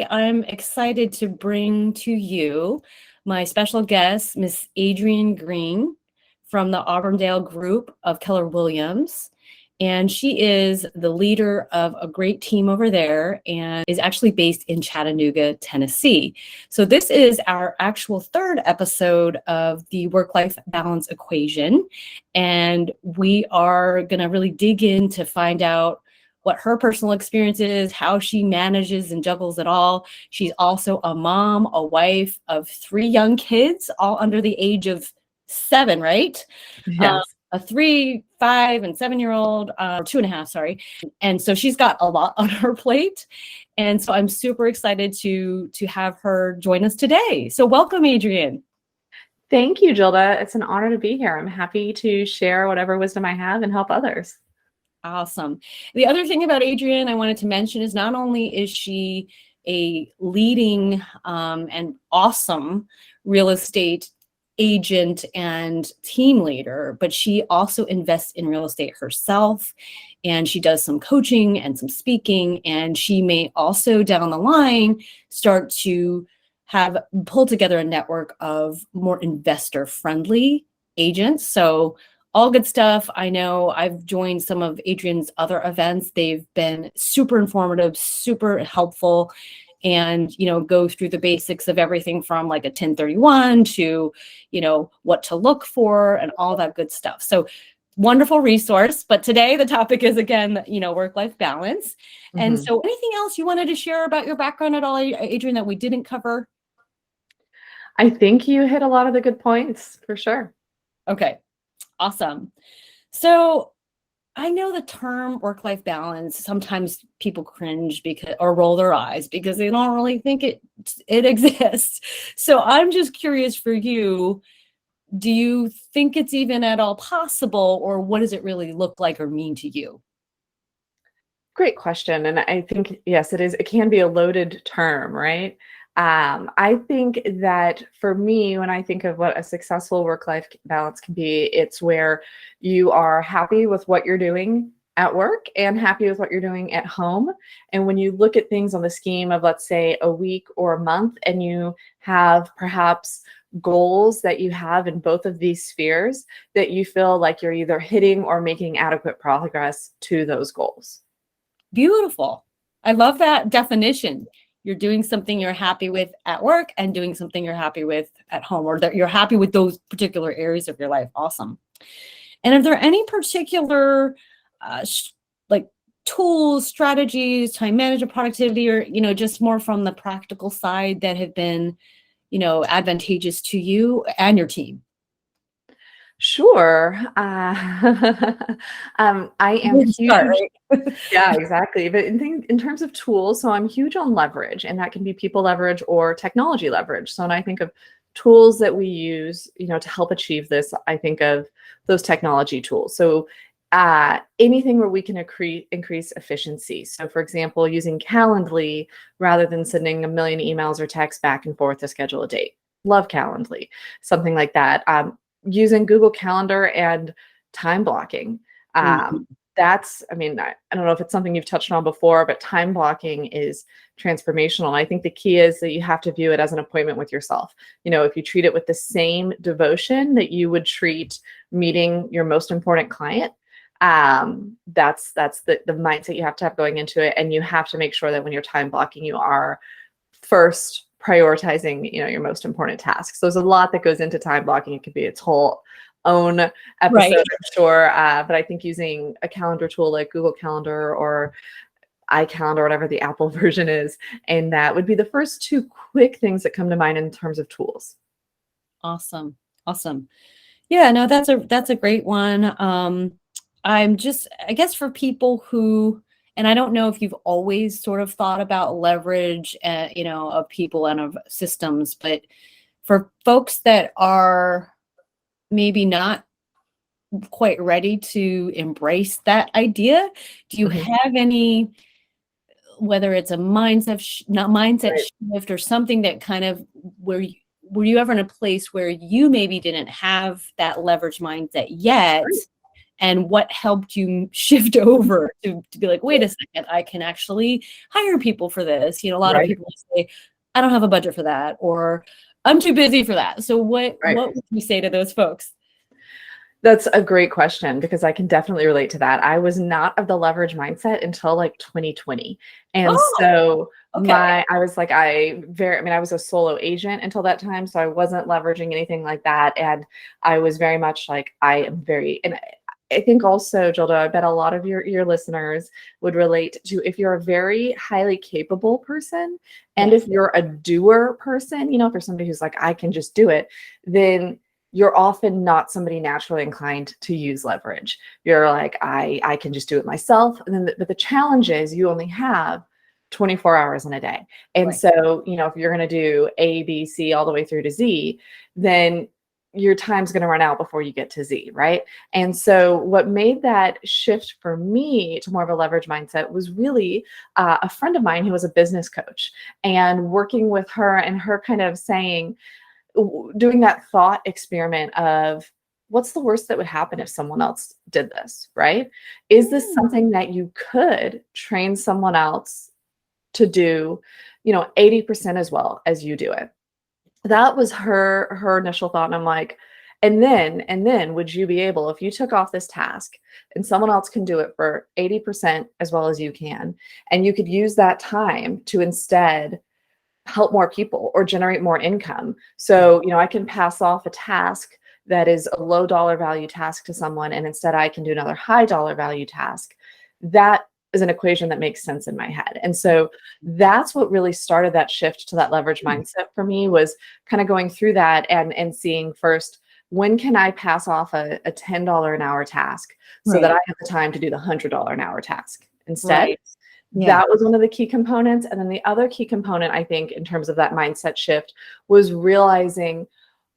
I'm excited to bring to you my special guest, Miss Adrienne Green from the Auburndale Group of Keller Williams. And she is the leader of a great team over there and is actually based in Chattanooga, Tennessee. So this is our actual third episode of the work-life balance equation. And we are going to really dig in to find out what her personal experience is, how she manages and juggles it all. She's also a mom, a wife of 3 young kids, all under the age of 7, right? Yes. A 3, 5, and 7-year-old, 2.5, sorry. And so she's got a lot on her plate. And so I'm super excited to have her join us today. So welcome, Adrienne. Thank you, Gilda. It's an honor to be here. I'm happy to share whatever wisdom I have and help others. Awesome. The other thing about Adrienne I wanted to mention is not only is she a leading and awesome real estate agent and team leader, but she also invests in real estate herself, and she does some coaching and some speaking, and she may also down the line start to pull together a network of more investor friendly agents. So all good stuff. I know I've joined some of Adrienne's other events. They've been super informative, super helpful, and go through the basics of everything from like a 1031 to what to look for and all that good stuff. So wonderful resource. But today the topic is again work-life balance. And so anything else you wanted to share about your background at all, Adrienne, that we didn't cover? I think you hit a lot of the good points for sure. Okay, awesome. So I know the term work-life balance, sometimes people cringe or roll their eyes because they don't really think it exists. So I'm just curious for you, do you think it's even at all possible, or what does it really look like or mean to you? Great question. And I think, yes, it is. It can be a loaded term, right? I think that for me, when I think of what a successful work-life balance can be, it's where you are happy with what you're doing at work and happy with what you're doing at home. And when you look at things on the scheme of, let's say, a week or a month, and you have perhaps goals that you have in both of these spheres, that you feel like you're either hitting or making adequate progress to those goals. Beautiful. I love that definition. You're doing something you're happy with at work and doing something you're happy with at home, or that you're happy with those particular areas of your life. Awesome. And are there any particular like tools, strategies, time management, productivity, or, just more from the practical side that have been, advantageous to you and your team? Sure. I am huge. Start, right? Yeah, exactly. But in terms of tools, so I'm huge on leverage, and that can be people leverage or technology leverage. So when I think of tools that we use, to help achieve this, I think of those technology tools. So anything where we can increase efficiency. So for example, using Calendly rather than sending a million emails or texts back and forth to schedule a date. Love Calendly, something like that. Using Google Calendar and time blocking. That's, I don't know if it's something you've touched on before, but time blocking is transformational. I think the key is that you have to view it as an appointment with yourself. If you treat it with the same devotion that you would treat meeting your most important client, that's the mindset you have to have going into it. And you have to make sure that when you're time blocking, you are first prioritizing, your most important tasks. So there's a lot that goes into time blocking. It could be its whole own episode, Right. I'm sure. But I think using a calendar tool like Google Calendar or iCalendar, whatever the Apple version is, and that would be the first 2 quick things that come to mind in terms of tools. Awesome. Yeah, no, that's a great one. I guess for people who, and I don't know if you've always sort of thought about leverage, of people and of systems, but for folks that are maybe not quite ready to embrace that idea, do you have any, whether it's a mindset shift or something that kind of, were you ever in a place where you maybe didn't have that leverage mindset yet, and what helped you shift over to be like, wait a second, I can actually hire people for this. A lot of Right. people say, I don't have a budget for that, or I'm too busy for that. So what Right. would you say to those folks? That's a great question because I can definitely relate to that. I was not of the leverage mindset until like 2020. And Oh, so okay. I was like, I mean, I was a solo agent until that time. So I wasn't leveraging anything like that. And I was very much like, and I think also, Jilda, I bet a lot of your listeners would relate to if you're a very highly capable person and Yes. if you're a doer person, if you're somebody who's like, I can just do it, then you're often not somebody naturally inclined to use leverage. You're like, I can just do it myself. And then, but the challenge is you only have 24 hours in a day. And Right. so, if you're going to do A, B, C, all the way through to Z, then your time's going to run out before you get to Z, right? And so what made that shift for me to more of a leverage mindset was really a friend of mine who was a business coach, and working with her and her kind of saying, doing that thought experiment of what's the worst that would happen if someone else did this, right? Is this something that you could train someone else to do, 80% as well as you do it? That was her initial thought. And I'm like, and then would you be able, if you took off this task and someone else can do it for 80% as well as you can, and you could use that time to instead help more people or generate more income. So, I can pass off a task that is a low dollar value task to someone, and instead I can do another high dollar value task. That is an equation that makes sense in my head. And so that's what really started that shift to that leverage mindset for me, was kind of going through that and seeing first, when can I pass off a $10 an hour task so that Right. I have the time to do the $100 an hour task instead? Right. Yeah. That was one of the key components. And then the other key component, I think, in terms of that mindset shift, was realizing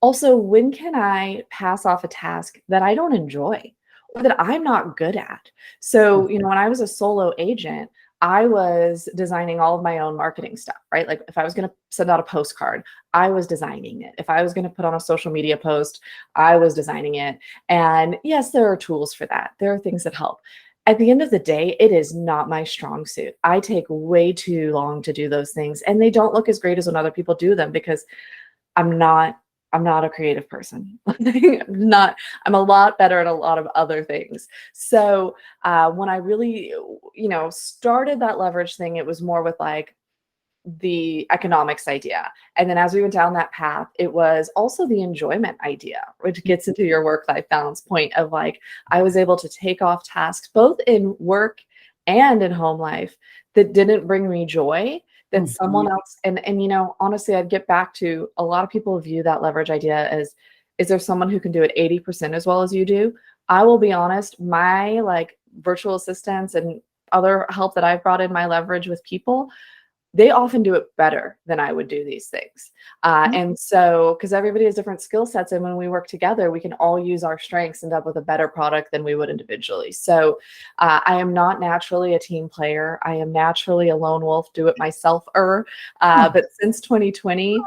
also, when can I pass off a task that I don't enjoy or that I'm not good at? So, when I was a solo agent, I was designing all of my own marketing stuff, right? Like if I was going to send out a postcard, I was designing it. If I was going to put on a social media post, I was designing it. And yes, there are tools for that. There are things that help. At the end of the day, it is not my strong suit. I take way too long to do those things, and they don't look as great as when other people do them because I'm not a creative person. I'm a lot better at a lot of other things. So when I really, started that leverage thing, it was more with like the economics idea. And then as we went down that path, it was also the enjoyment idea, which gets into your work-life balance point of like, I was able to take off tasks both in work and in home life that didn't bring me joy, that someone else, and honestly, I'd get back to, a lot of people view that leverage idea as, is there someone who can do it 80% as well as you do? I will be honest, my like virtual assistants and other help that I've brought in my leverage with people, they often do it better than I would do these things. And so, because everybody has different skill sets, and when we work together, we can all use our strengths and end up with a better product than we would individually. So I am not naturally a team player. I am naturally a lone wolf, do it myself-er. But since 2020,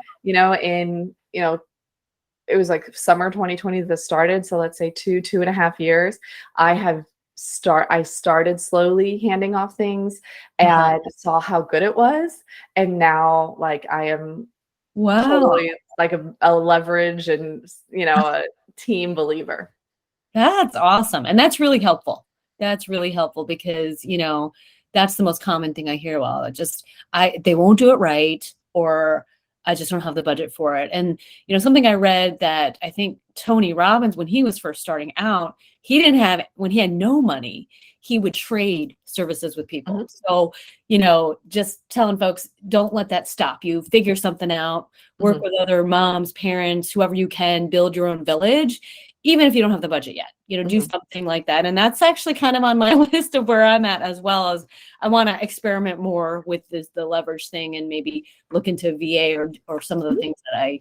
it was like summer 2020 this started. So let's say 2.5 years, I started slowly handing off things and saw how good it was. And now like I am Wow. totally like a leverage and, a team believer. That's awesome. And that's really helpful. That's really helpful because, that's the most common thing I hear. Well, they won't do it right, or I just don't have the budget for it. And, something I read that I think Tony Robbins, when he was first starting out, when he had no money, he would trade services with people. So, just telling folks, don't let that stop you. Figure something out, work with other moms, parents, whoever you can, build your own village, even if you don't have the budget yet, do something like that. And that's actually kind of on my list of where I'm at, as well as I want to experiment more with the leverage thing and maybe look into VA or some of the things that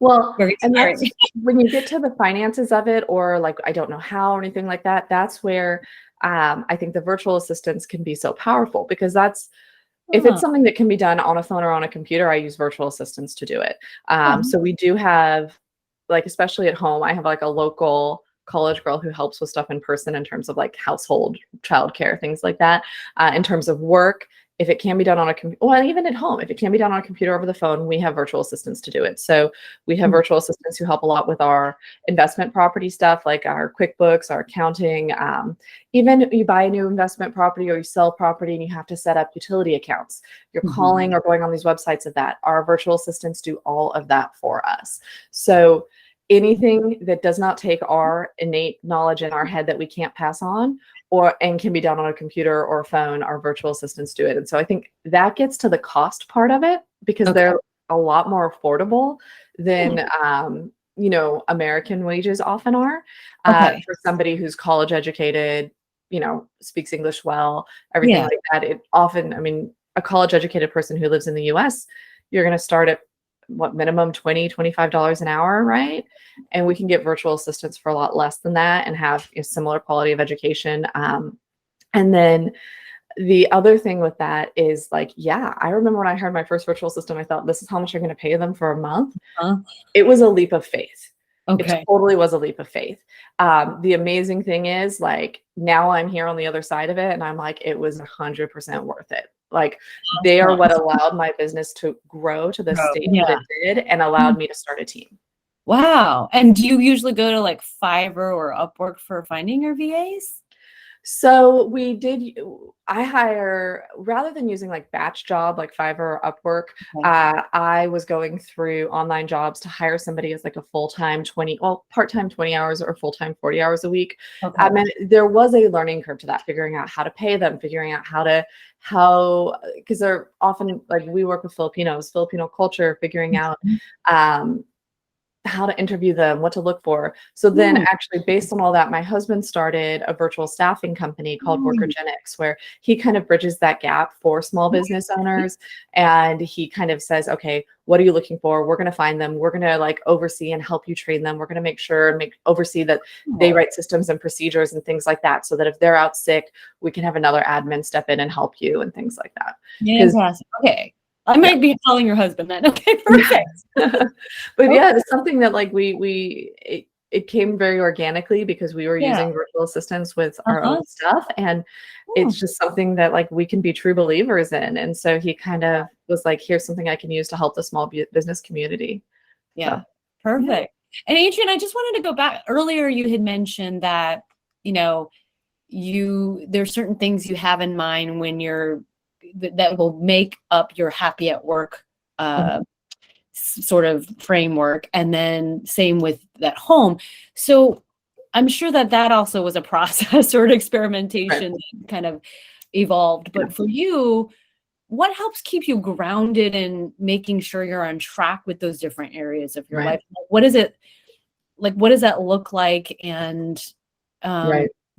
Well, very and scary. that's when you get to the finances of it, or like, I don't know how or anything like that. That's where I think the virtual assistants can be so powerful, because if it's something that can be done on a phone or on a computer, I use virtual assistants to do it. So we do have, like, especially at home, I have like a local college girl who helps with stuff in person in terms of like household, childcare, things like that. In terms of work, if it can be done on a computer, well, even at home, if it can be done on a computer over the phone, we have virtual assistants to do it. So we have virtual assistants who help a lot with our investment property stuff, like our QuickBooks, our accounting. Even you buy a new investment property or you sell property and you have to set up utility accounts. You're calling or going on these websites of that. Our virtual assistants do all of that for us. So anything that does not take our innate knowledge in our head that we can't pass on and can be done on a computer or a phone, our virtual assistants do it. And so I think that gets to the cost part of it, because they're a lot more affordable than American wages often are. For somebody who's college educated, speaks English well, everything like that. It often, I mean, a college educated person who lives in the US, you're going to start at what, minimum $25 an hour, right? And we can get virtual assistants for a lot less than that and have a similar quality of education. And then the other thing with that is like, I remember when I heard my first virtual assistant, I thought, this is how much I'm going to pay them for a month. It was a leap of faith. It totally was a leap of faith. The amazing thing is, like, now I'm here on the other side of it, and I'm like, it was 100% worth it. Like, they are what allowed my business to grow to the state that it did and allowed me to start a team. Wow. And do you usually go to like Fiverr or Upwork for finding your VAs? So I hire, rather than using like batch job, like Fiverr or Upwork, I was going through online jobs to hire somebody as like a full-time part-time 20 hours or full-time 40 hours a week. There was a learning curve to that, figuring out how to pay them, figuring out because they're often, like, we work with Filipino culture, figuring out, how to interview them, what to look for. So then actually, based on all that, my husband started a virtual staffing company called Workergenics, where he kind of bridges that gap for small business owners. And he kind of says, okay, what are you looking for? We're going to find them. We're going to like oversee and help you train them. We're going to make sure and oversee that they write systems and procedures and things like that, so that if they're out sick, we can have another admin step in and help you and things like that. Fantastic. Okay. I might be calling your husband then. Okay, perfect. But it's something that like it came very organically, because we were using virtual assistants with our own stuff, and it's just something that like we can be true believers in. And so he kind of was like, here's something I can use to help the small business community. Perfect. And Adrienne, I just wanted to go back earlier. You had mentioned that there's certain things you have in mind when that will make up your happy at work sort of framework, and then same with that home. So I'm sure that also was a process or an experimentation that kind of evolved. But for you, what helps keep you grounded in making sure you're on track with those different areas of your life? What is it like? What does that look like? And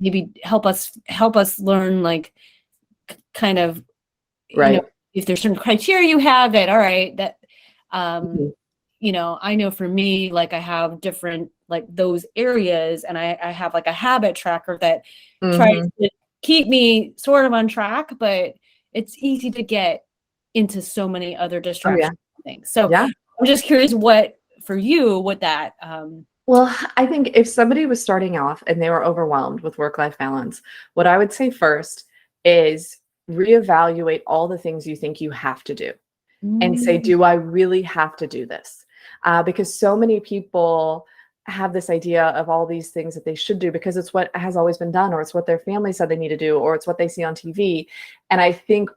maybe help us learn, like, kind of, if there's certain criteria you have that, all right, that, I know for me, like, I have different, like, those areas, and I have like a habit tracker that tries to keep me sort of on track, but it's easy to get into so many other distractions things. So I'm just curious what that, well, I think if somebody was starting off and they were overwhelmed with work-life balance, what I would say first is reevaluate all the things you think you have to do and say, do I really have to do this? Because so many people have this idea of all these things that they should do because it's what has always been done, or it's what their family said they need to do, or it's what they see on TV. And I think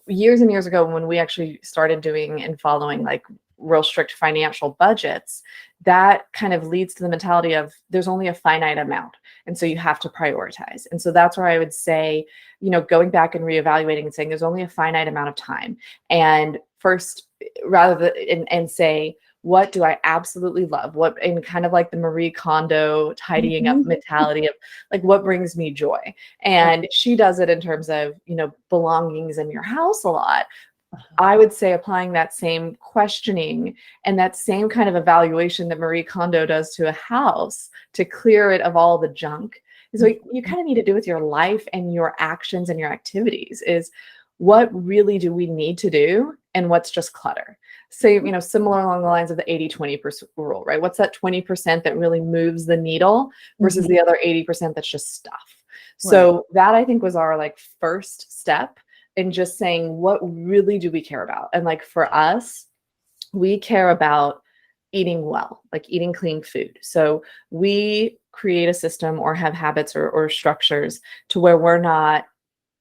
years and years ago, when we actually started doing and following like real strict financial budgets, that kind of leads to the mentality of there's only a finite amount. And so you have to prioritize. And so that's where I would say, going back and reevaluating and saying there's only a finite amount of time. And first, rather than, and say, what do I absolutely love? What, in kind of like the Marie Kondo tidying up mentality of like, what brings me joy? And she does it in terms of, belongings in your house a lot. I would say applying that same questioning and that same kind of evaluation that Marie Kondo does to a house to clear it of all the junk is what you kind of need to do with your life and your actions and your activities is, what really do we need to do and what's just clutter. So, similar along the lines of the 80-20 rule, right? What's that 20% that really moves the needle versus the other 80% that's just stuff. So that, I think, was our like first step in just saying, what really do we care about? And like for us, we care about eating well, like eating clean food. So we create a system or have habits or structures to where we're not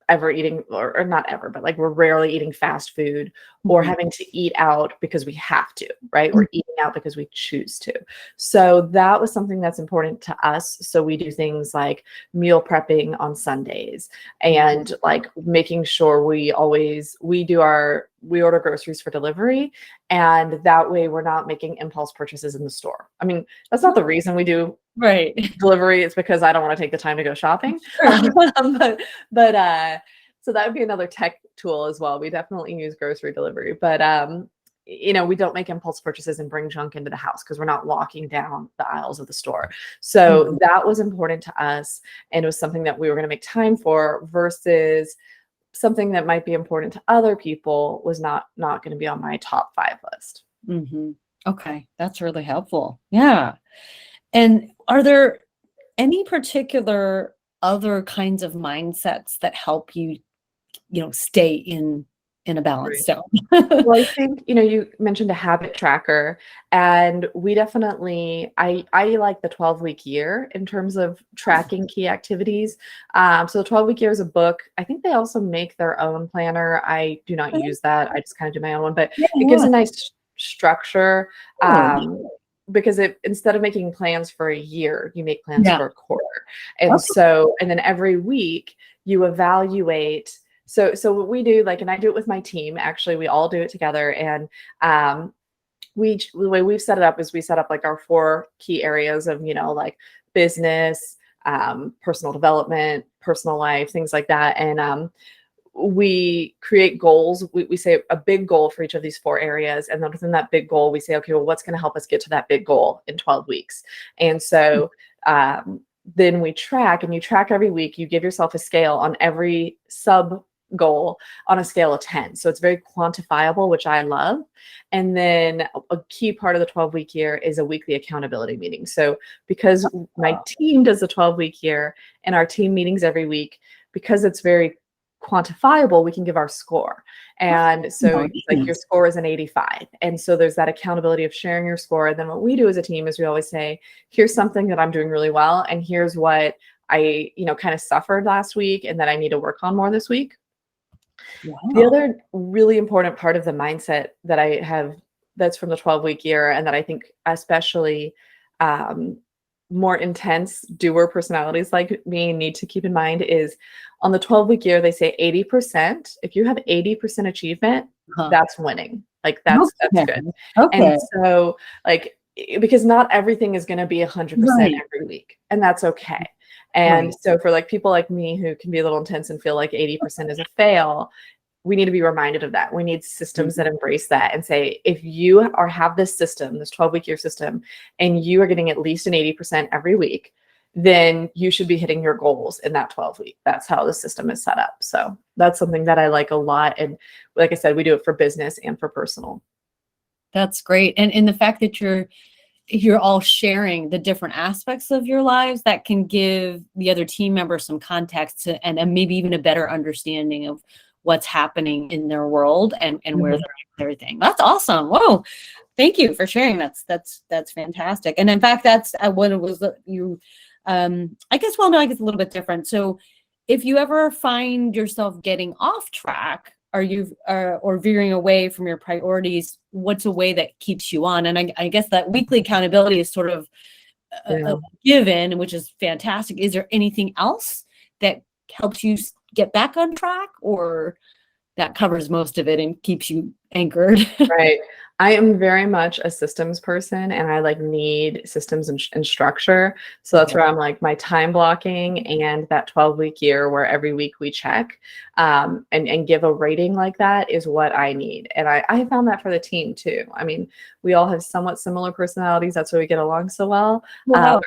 ever eating, or not ever, but like we're rarely eating fast food or having to eat out because we have to, right? We're eating out because we choose to. So that was something that's important to us. So we do things like meal prepping on Sundays and like making sure we order groceries for delivery. And that way we're not making impulse purchases in the store. I mean, that's not the reason we do delivery. It's because I don't want to take the time to go shopping. But so that would be another tech tool as well. We definitely use grocery delivery, but we don't make impulse purchases and bring junk into the house because we're not walking down the aisles of the store. So that was important to us, and it was something that we were going to make time for, versus something that might be important to other people was not going to be on my top 5 list. Okay, that's really helpful. Yeah. And are there any particular other kinds of mindsets that help you, stay in a balanced zone? Well, I think, you mentioned a habit tracker, and we definitely, I like the 12-week year in terms of tracking key activities. So the 12-week year is a book. I think they also make their own planner. I do not use that. I just kind of do my own one, but it gives a nice structure. Because instead of making plans for a year, you make plans for a quarter. And and then every week you evaluate. So what we do, like, and I do it with my team, actually, we all do it together. And the way we've set it up is we set up like our 4 key areas of, like business, personal development, personal life, things like that. And we create goals. We say a big goal for each of these 4 areas. And then within that big goal, we say, okay, well, what's going to help us get to that big goal in 12 weeks? And so then we track, and you track every week. You give yourself a scale on every sub goal on a scale of 10. So it's very quantifiable, which I love. And then a key part of the 12-week year is a weekly accountability meeting. So because my team does the 12-week year and our team meetings every week, because it's very quantifiable, we can give our score. And so like your score is an 85. And so there's that accountability of sharing your score. And then what we do as a team is we always say, here's something that I'm doing really well. And here's what I, kind of suffered last week and that I need to work on more this week. The other really important part of the mindset that I have that's from the 12-week year, and that I think especially more intense doer personalities like me need to keep in mind, is on the 12-week year, they say 80%. If you have 80% achievement, that's winning. Like that's good. And so like, because not everything is going to be 100% every week, and that's okay. And so for like people like me who can be a little intense and feel like 80% is a fail, we need to be reminded of that. We need systems that embrace that and say, if you have this system, this 12-week year system, and you are getting at least an 80% every week, then you should be hitting your goals in that 12-week. That's how the system is set up. So that's something that I like a lot. And like I said, we do it for business and for personal. That's great. And the fact that you're all sharing the different aspects of your lives, that can give the other team members some context and maybe even a better understanding of what's happening in their world and where they're at, everything. That's awesome. Whoa. Thank you for sharing. That's fantastic. And in fact, that's what it was you, I guess a little bit different. So if you ever find yourself getting off track, or veering away from your priorities, what's a way that keeps you on? And I guess that weekly accountability is sort of a given, which is fantastic. Is there anything else that helps you get back on track, or that covers most of it and keeps you anchored? Right. I am very much a systems person, and I like need systems and structure. So that's Okay. where I'm like my time blocking and that 12-week year where every week we check and give a rating like that is what I need. And I have found that for the team too. I mean, we all have somewhat similar personalities. That's why we get along so well. Wow.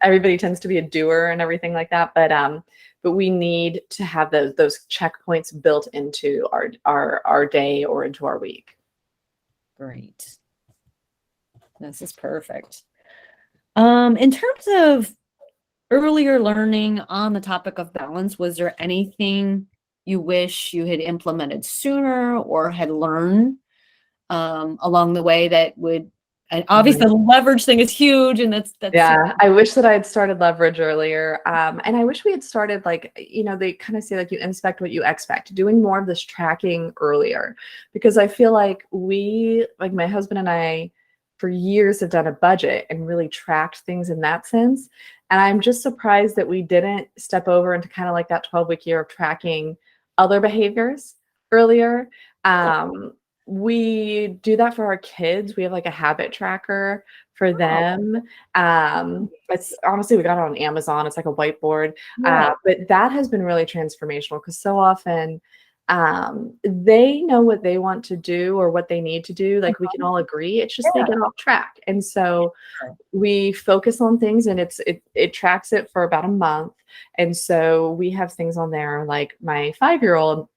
Everybody tends to be a doer and everything like that. But we need to have those checkpoints built into our day or into our week. Great. This is perfect. In terms of earlier learning on the topic of balance, was there anything you wish you had implemented sooner or had learned along the way that would, and obviously the leverage thing is huge, and that's Yeah, I wish that I had started leverage earlier. And I wish we had started like, they kind of say like you inspect what you expect, doing more of this tracking earlier, because I feel like like my husband and I, for years have done a budget and really tracked things in that sense. And I'm just surprised that we didn't step over into kind of like that 12-week year of tracking other behaviors earlier. We do that for our kids. We have like a habit tracker for them. It's honestly, we got it on Amazon. It's like a whiteboard. But that has been really transformational because so often they know what they want to do or what they need to do. Like we can all agree. It's just they get off track. And so we focus on things and it tracks it for about a month. And so we have things on there like my 5-year-old,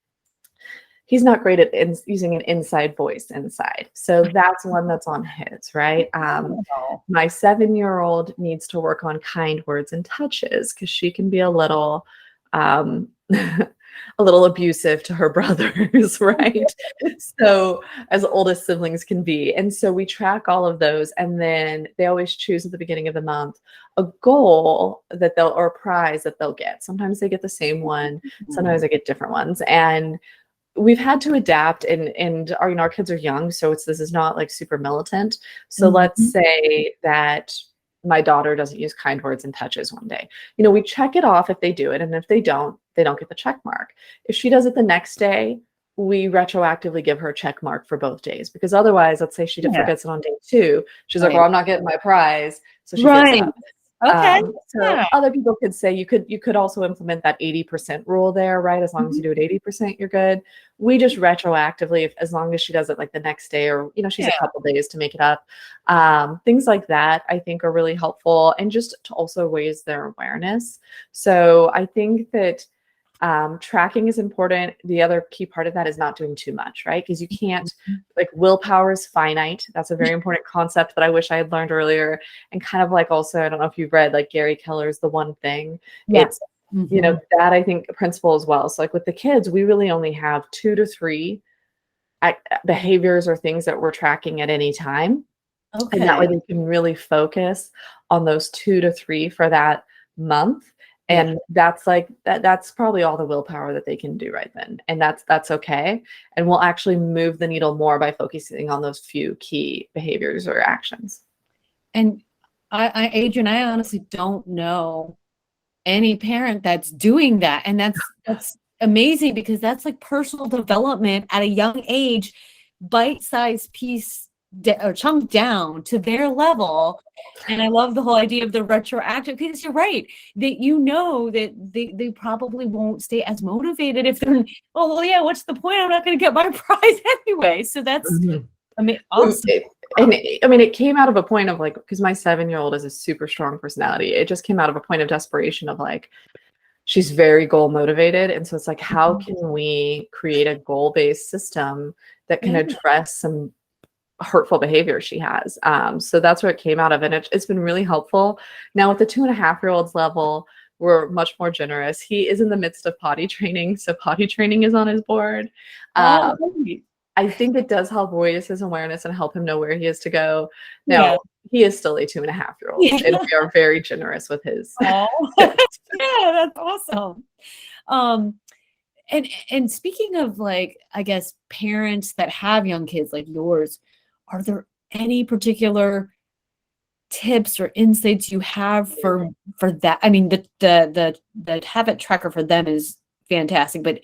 he's not great at using an inside voice inside. So that's one that's on his, right? My 7-year-old needs to work on kind words and touches because she can be a little a little abusive to her brothers, right? So as oldest siblings can be. And so we track all of those. And then they always choose at the beginning of the month a goal that or a prize that they'll get. Sometimes they get the same one. Sometimes they get different ones. And we've had to adapt and our kids are young. So this is not like super militant. So let's say that my daughter doesn't use kind words and touches one day. We check it off if they do it. And if they don't get the check mark. If she does it the next day, we retroactively give her a check mark for both days, because otherwise, let's say she forgets it on day 2. She's like, well, I'm not getting my prize. So she gives up. Okay. So other people could say you could also implement that 80% rule there, right? As long as you do it 80%, you're good. We just retroactively, as long as she does it like the next day or, she's a couple days to make it up. Things like that, I think are really helpful, and just to also raise their awareness. So I think that tracking is important. The other key part of that is not doing too much, right? Because you can't, like, willpower is finite. That's a very important concept that I wish I had learned earlier. And kind of like also, I don't know if you've read like Gary Keller's The One Thing. It's, that I think principle as well. So like with the kids, we really only have 2 to 3 behaviors or things that we're tracking at any time. And that way they can really focus on those 2 to 3 for that month. And that's like that's probably all the willpower that they can do right then. And that's okay. And we'll actually move the needle more by focusing on those few key behaviors or actions. And Adrienne, I honestly don't know any parent that's doing that. And that's amazing, because that's like personal development at a young age, bite-sized piece or chunk down to their level. And I love the whole idea of the retroactive, because you're right, that that they probably won't stay as motivated if they're, well, yeah, what's the point? I'm not going to get my prize anyway. So that's awesome. It came out of a point of like, because my 7-year-old is a super strong personality. It just came out of a point of desperation of like, she's very goal motivated. And so it's like, how can we create a goal-based system that can address some hurtful behavior she has? So that's where it came out of. And it's been really helpful. Now with the 2.5-year-olds level, we're much more generous. He is in the midst of potty training. So potty training is on his board. I think it does help raise his awareness and help him know where he is to go. Now, he is still a 2.5-year-old, and we are very generous with his. Yeah, that's awesome. And speaking of, like, I guess parents that have young kids like yours, are there any particular tips or insights you have for that? I mean, the habit tracker for them is fantastic, but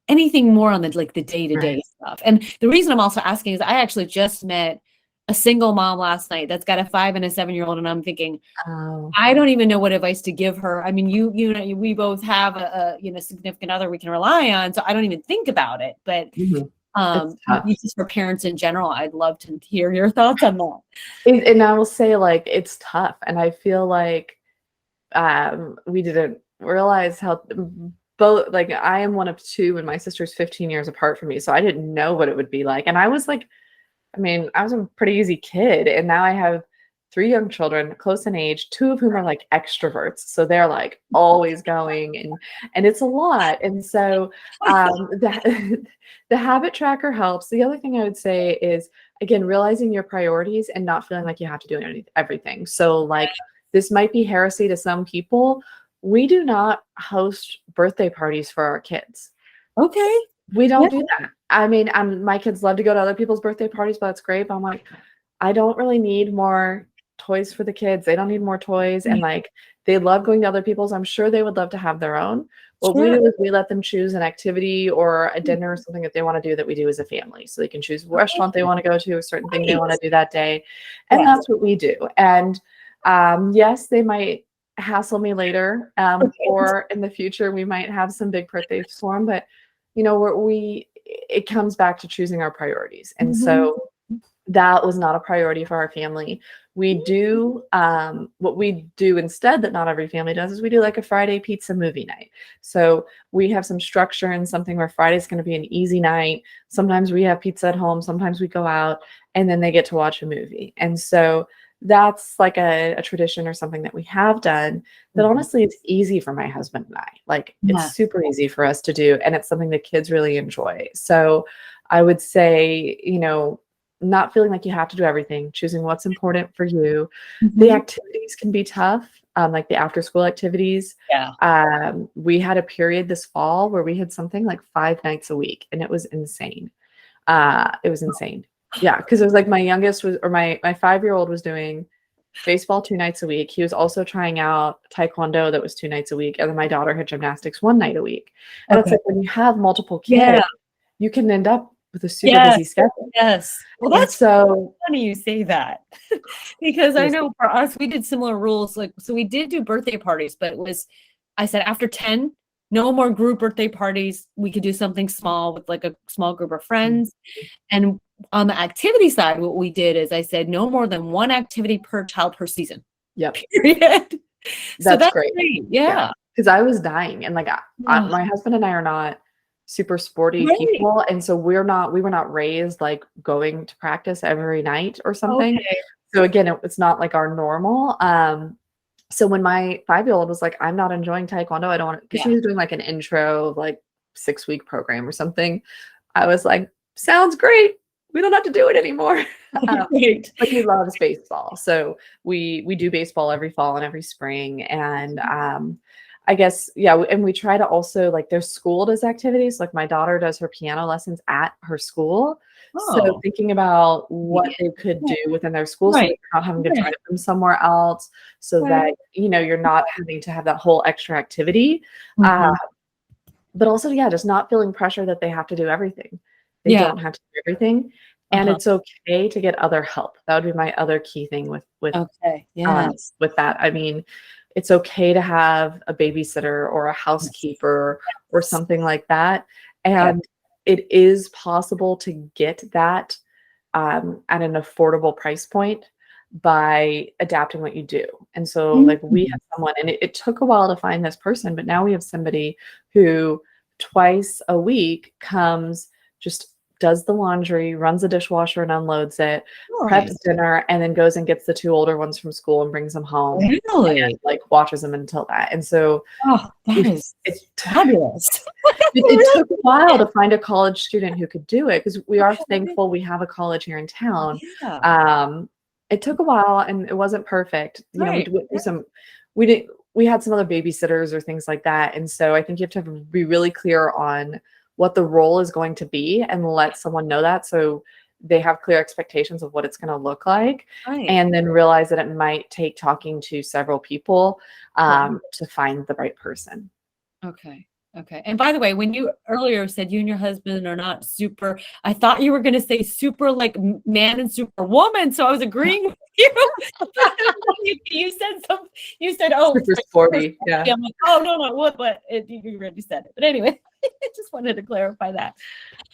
anything more on the day-to-day tough. And the reason I'm also asking is I actually just met a single mom last night that's got a 5 and a 7-year-old, and I'm thinking, Oh, I don't even know what advice to give her. I mean, you know, we both have significant other we can rely on, so I don't even think about it. But mhm. It's tough. just for parents in general, I'd love to hear your thoughts on that. And I will say, like, it's tough, and I feel like we didn't realize how both, like, I am one of two, and my sister's 15 years apart from me, so I didn't know what it would be like. And I was like, I mean, I was a pretty easy kid, and now I have three young children, close in age, two of whom are like extroverts, so they're like always going, and it's a lot. And so the the habit tracker helps. The other thing I would say is, again, realizing your priorities and not feeling like you have to do everything. So, like, this might be heresy to some people. We do not host birthday parties for our kids. Okay. We Yeah. don't do that. I mean, my kids love to go to other people's birthday parties, but that's great. But I'm like, I don't really need more toys for the kids. They don't need more toys. And like, they love going to other people's. I'm sure they would love to have their own. What we Sure. do is we let them choose an activity or a dinner or something that they want to do that we do as a family. So they can choose a restaurant they want to go to, a certain thing they want to do that day. And Yes. that's what we do. And yes, they might hassle me later, or in the future, we might have some big birthdays for them. But you know, it comes back to choosing our priorities. And so that was not a priority for our family. We do what we do instead that not every family does is we do like a Friday pizza movie night. So we have some structure and something where Friday's going to be an easy night. Sometimes we have pizza at home, sometimes we go out, and then they get to watch a movie. And so that's like a tradition or something that we have done that honestly it's easy for my husband and I. Like, it's super easy for us to do, and it's something the kids really enjoy. So I would say, you know, not feeling like you have to do everything, choosing what's important for you. The activities can be tough, like the after school activities. Yeah. We had a period this fall where we had something like 5 nights a week, and it was insane. It was insane. Yeah, because it was like my youngest was, or my 5-year-old was doing baseball 2 nights a week. He was also trying out taekwondo that was 2 nights a week, and then my daughter had gymnastics 1 night a week. And it's Okay. like when you have multiple Yeah. kids, you can end up with a super Yes. busy schedule. Yes. Well, And that's so funny you say that because I yes, know for us, we did similar rules. Like, so we did do birthday parties, but it was, I said after 10, no more group birthday parties. We could do something small with like a small group of friends. And on the activity side, what we did is I said no more than one activity per child per season. yep, Period. So that's great. great. Yeah. Because I was dying, and like my husband and I are not super sporty Right. people, and so we were not raised like going to practice every night or something. Okay. So again, it's not like our normal. So when my 5-year-old was like, I'm not enjoying taekwondo, I don't want, because she was doing like an intro, like 6-week program or something. I was like, sounds great. We don't have to do it anymore. Great. But he loves baseball. So we do baseball every fall and every spring. And I guess, yeah, and we try to also, like, their school does activities. Like, my daughter does her piano lessons at her school. So Oh, thinking about what they could do within their school so right. they're not having to Right. drive them somewhere else, so Right. that, you know, you're not having to have that whole extra activity. Mhm. But also, yeah, just not feeling pressure that they have to do everything. They Yeah. don't have to do everything. And Uh-huh. it's okay to get other help. That would be my other key thing Okay. Yes. with that. I mean, it's okay to have a babysitter or a housekeeper or something like that. Okay. And it is possible to get that at an affordable price point by adapting what you do. And so, like, we Mhm. have someone, and it took a while to find this person, but now we have somebody who twice a week comes, just does the laundry, runs the dishwasher and unloads it, preps Nice. dinner, and then goes and gets the two older ones from school and brings them home and, Really? like, watches them until that. And so Oh, that is it's fabulous. it Really? took a while to find a college student who could do it, because we are thankful we have a college here in town. Yeah. It took a while, and it wasn't perfect. You know, Right. we did we had some other babysitters or things like that. And so I think you have to be really clear on what the role is going to be and let someone know that, so they have clear expectations of what it's going to look like, Right. and then realize that it might take talking to several people Right. to find the right person. Okay. Okay. And by the way, when you earlier said you and your husband are not super, I thought you were going to say super like man and super woman. So I was agreeing with you. You said something, you said, oh, Super like, super sporty. sporty. Yeah. I'm like, oh, no, no, what? But you already said it. But anyway, I just wanted to clarify that.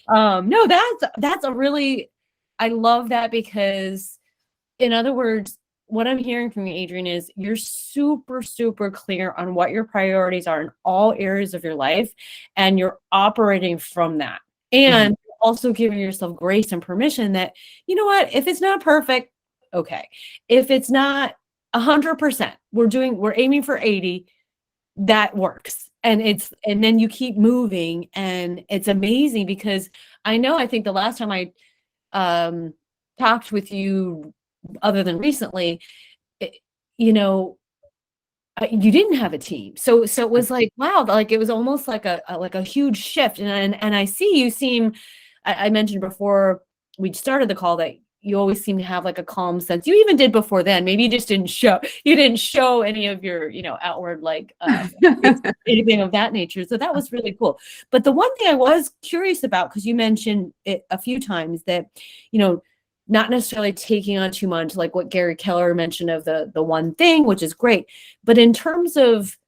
No, that's a really, I love that because in other words, what I'm hearing from you, Adrienne, is you're super, super clear on what your priorities are in all areas of your life, and you're operating from that. Mhm. And also giving yourself grace and permission that, you know what, if it's not perfect, okay. If it's not 100%, we're aiming for 80, that works. And then you keep moving, and it's amazing because I think the last time I um talked with you other than recently, it, you know, you didn't have a team. So it was like, wow, like it was almost like a huge shift. And I see you seem, I mentioned before we started the call that you always seem to have like a calm sense. You even did before then. Maybe you just didn't show any of your, outward like anything of that nature. So that was really cool. But the one thing I was curious about, because you mentioned it a few times that, you know, not necessarily taking on too much, like what Gary Keller mentioned of the one thing, which is great. But in terms of,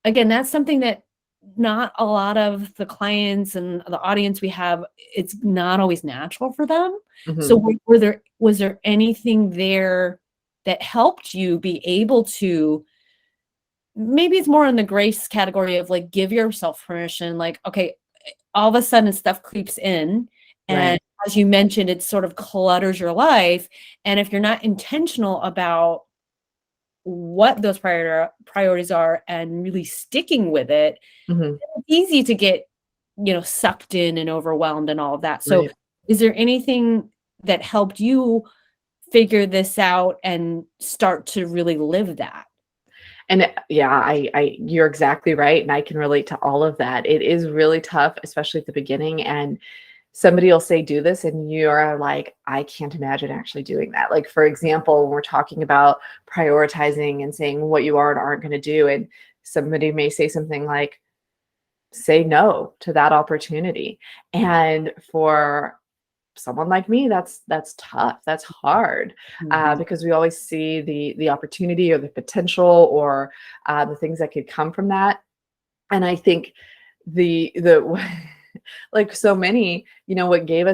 again, that's something that not a lot of the clients and the audience we have, it's not always natural for them. So Mhm. was there anything there that helped you be able to, maybe it's more in the grace category of like give yourself permission, like, okay, all of a sudden stuff creeps in, and Right. as you mentioned, it sort of clutters your life, and if you're not intentional about what those priorities are and really sticking with it, Mhm. it's easy to get, sucked in and overwhelmed and all of that. So Right. is there anything that helped you figure this out and start to really live that? And yeah, you're exactly right, and I can relate to all of that. It is really tough, especially at the beginning, and somebody will say, "Do this," and you are like, "I can't imagine actually doing that." Like, for example, when we're talking about prioritizing and saying what you are and aren't gonna do, and somebody may say something like, "Say no to that opportunity." And for someone like me, that's tough. That's hard Mhm. because we always see the opportunity or the potential or the things that could come from that. And I think the like so many, what gave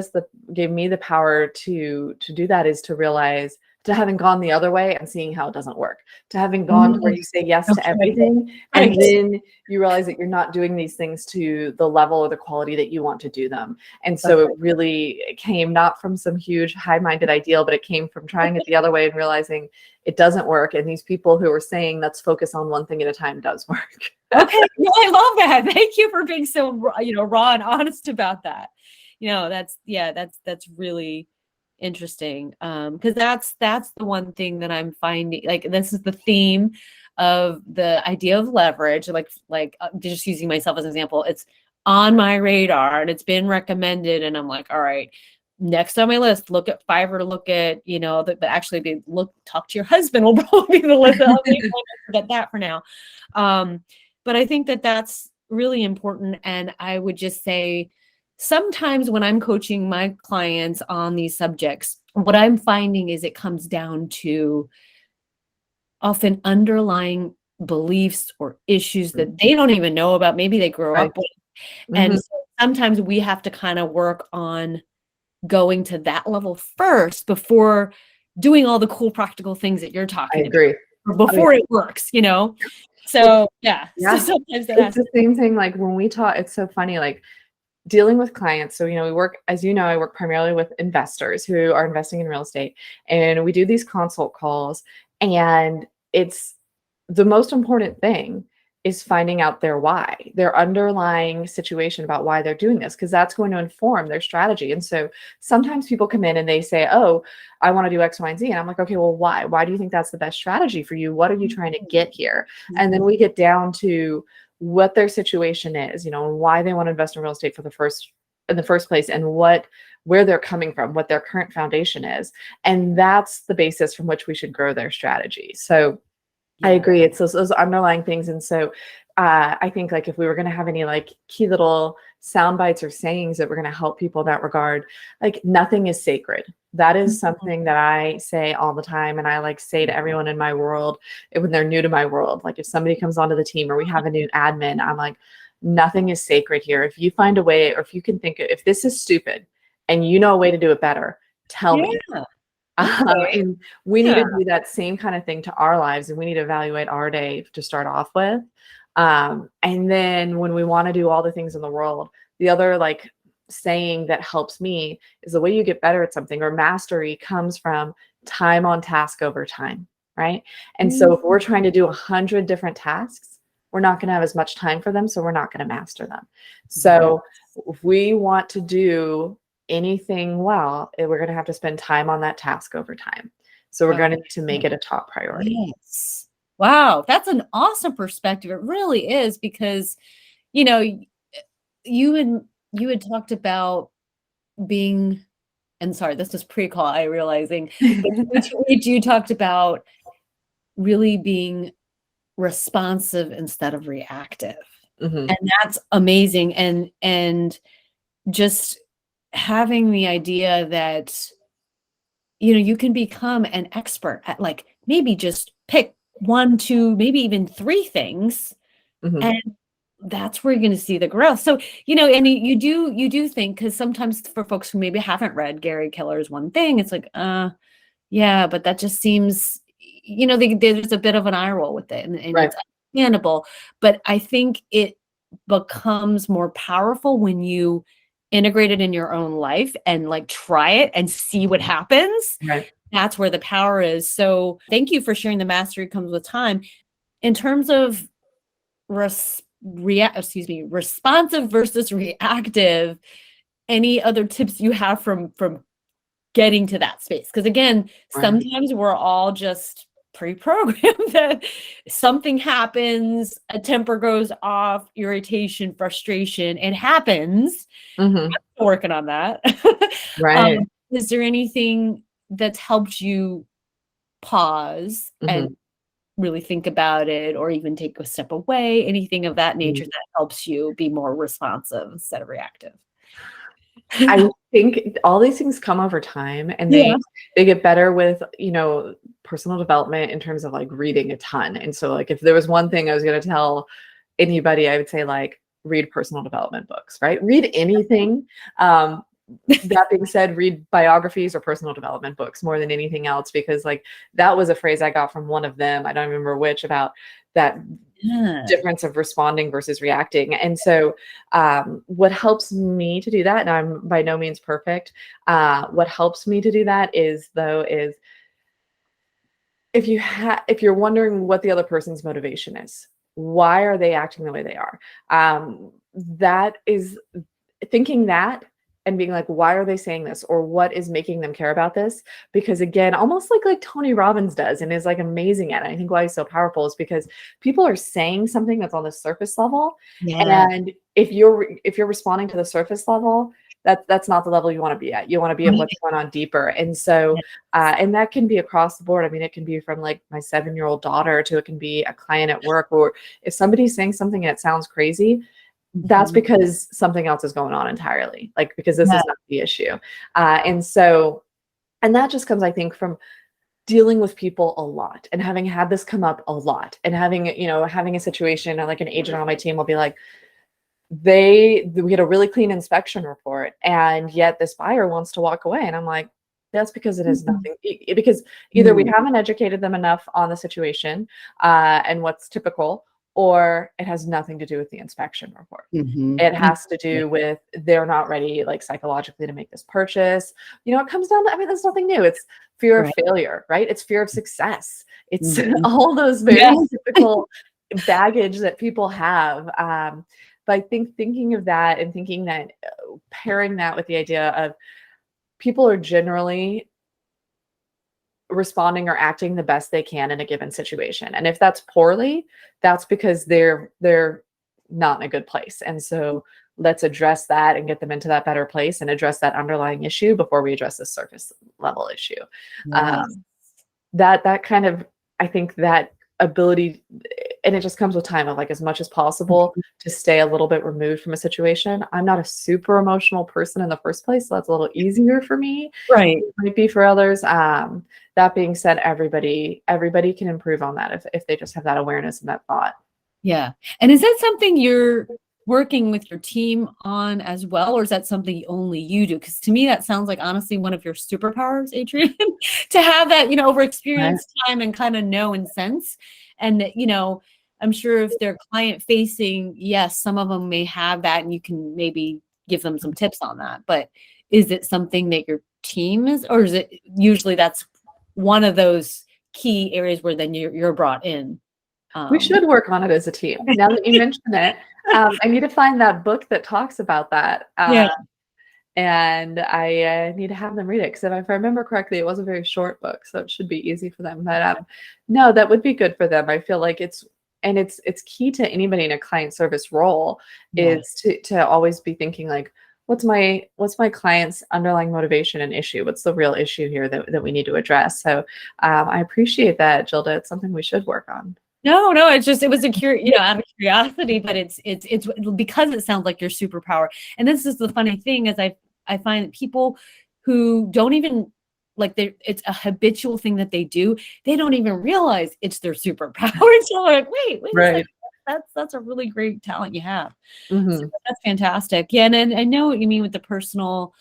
me the power to do that is to realize, to having gone the other way and seeing how it doesn't work, to having gone to where Mm, you say yes to okay. everything, and Right. then you realize that you're not doing these things to the level or the quality that you want to do them. And so Okay. it really came not from some huge high-minded ideal, but it came from trying it the other way and realizing it doesn't work. And these people who are saying let's focus on one thing at a time does work. Okay. No, I love that. Thank you for being so, raw and honest about that. That's really interesting. Because that's the one thing that I'm finding, like this is the theme of the idea of leverage, just using myself as an example. It's on my radar and it's been recommended, and I'm like, all right, next on my list, look at Fiverr, look at, but actually talk to your husband will probably be the list. I'll forget that for now. But I think that that's really important. And I would just say, sometimes when I'm coaching my clients on these subjects, what I'm finding is it comes down to often underlying beliefs or issues that they don't even know about. Maybe they grew Right. up with. And Mhm. so sometimes we have to kind of work on going to that level first before doing all the cool practical things that you're I talking about, agree. or Oh, yeah. before it works. Well, So yeah, so yeah. sometimes that It's has the same thing, like, when we talk it's so funny, like, dealing with clients. So, we work, as you know, I work primarily with investors who are investing in real estate, and we do these consult calls, and it's the most important thing is finding out their why, their underlying situation about why they're doing this, because that's going to inform their strategy. And so sometimes people come in and they say, "Oh, I want to do X, Y, and Z." And I'm like, "Okay, well, why? Why do you think that's the best strategy for you? What are you trying to get here?" And then we get down to what their situation is, and why they want to invest in real estate in the first place, and where they're coming from, what their current foundation is. And that's the basis from which we should grow their strategy. So I yeah. agree. It's those underlying things. And so I think like if we were going to have any like key little sound bites or sayings that were going to help people in that regard, like nothing is sacred. That is something that I say all the time. And I like say to everyone in my world when they're new to my world, like if somebody comes onto the team or we have a new admin, I'm like, nothing is sacred here. If you find a way, or if you can think, if this is stupid and you know a way to do it better, tell me. Yeah. Okay. And we need Yeah. to do that same kind of thing to our lives, and we need to evaluate our day to start off with. And then when we want to do all the things in the world, the other like saying that helps me is the way you get better at something or mastery comes from time on task over time, right? And so if we're trying to do 100 different tasks, we're not going to have as much time for them, so we're not going to master them. So if we want to do anything well, we're going to have to spend time on that task over time. So we're going to need to make it a top priority. Yes. Wow, that's an awesome perspective. It really is, because, you know, you had talked about being, and sorry, this was pre-call, I realizing, but you talked about really being responsive instead of reactive. Mhm. And that's amazing. And just having the idea that, you know, you can become an expert at like maybe just pick 1, 2, maybe even 3 things, Mhm. and that's where you're going to see the growth. So, you know, and you do think, because sometimes for folks who maybe haven't read Gary Keller's One Thing, it's like, yeah, but that just seems, you know, there's a bit of an eye roll with it, and Right. it's understandable. But I think it becomes more powerful when you integrate it in your own life and like try it and see what happens. Right. That's where the power is. So thank you for sharing the mastery comes with time. In terms of responsive versus reactive, any other tips you have from getting to that space? Because again, Right. sometimes we're all just pre-programmed that something happens, a temper goes off, irritation, frustration, it happens. Mhm. I'm working on that. Right. Is there anything that's helped you pause and Mhm. really think about it, or even take a step away, anything of that Mm. nature that helps you be more responsive instead of reactive? I think all these things come over time, and Yeah. they get better with, personal development in terms of like reading a ton. And so like if there was one thing I was going to tell anybody, I would say like read personal development books, right? Read anything. That being said, read biographies or personal development books more than anything else, because like that was a phrase I got from one of them, I don't remember which, about that Yeah. difference of responding versus reacting. And so what helps me to do that, and I'm by no means perfect, what helps me to do that is if you're wondering what the other person's motivation is, why are they acting the way they are, that is thinking that and being like, why are they saying this, or what is making them care about this? Because again, almost like Tony Robbins does and is like amazing at it. I think why he's so powerful is because people are saying something that's on the surface level, Yeah. and if you're responding to the surface level, that's not the level you want to be at. You want to be at what's going on deeper. And so and that can be across the board. I mean, it can be from like my 7-year-old daughter to, it can be a client at work, or if somebody's saying something that sounds crazy, that's Mhm. because something else is going on entirely, like because this Yeah. is not the issue. And that just comes, I think, from dealing with people a lot and having had this come up a lot, and having a situation, like an agent on my team will be like, we had a really clean inspection report, and yet this buyer wants to walk away. And I'm like, that's because it has Mhm. nothing, because either we haven't educated them enough on the situation and what's typical, or it has nothing to do with the inspection report. Mhm. It has to do with they're not ready, like psychologically, to make this purchase. It comes down to, I mean, there's nothing new. It's fear of Right. failure, right? It's fear of success. It's Mhm. all those Yeah. very typical baggage that people have. But I think thinking of that and thinking that, pairing that with the idea of people are generally responding or acting the best they can in a given situation. And if that's poorly, that's because they're not in a good place. And so let's address that and get them into that better place and address that underlying issue before we address the surface level issue. Yes. That kind of, I think that ability, and it just comes with time of like as much as possible to stay a little bit removed from a situation. I'm not a super emotional person in the first place, so that's a little easier for me. Right. It might be for others. That being said, everybody can improve on that if they just have that awareness and that thought. Yeah. And is that something you're working with your team on as well, or is that something only you do? Because to me, that sounds like honestly one of your superpowers, Adrienne, to have that, over experience time and kind of know and sense. And that, I'm sure if they're client facing, yes, some of them may have that and you can maybe give them some tips on that. But is it something that your team is, or is it usually that's one of those key areas where then you're brought in? We should work on it as a team. Now that you mention it, I need to find that book that talks about that. Yeah. And I need to have them read it because if I remember correctly, it was a very short book, so it should be easy for them. But no, that would be good for them. I feel like it's key to anybody in a client service role is to always be thinking like, what's my client's underlying motivation and issue? What's the real issue here that we need to address? So I appreciate that, Gilda. It's something we should work on. No, it was a out of curiosity, but it's because it sounds like your superpower. And this is the funny thing is I find that people who don't even like it's a habitual thing that they do, they don't even realize it's their superpower. So like, wait a second. That's a really great talent you have. So that's fantastic. Yeah, and I know what you mean with the personal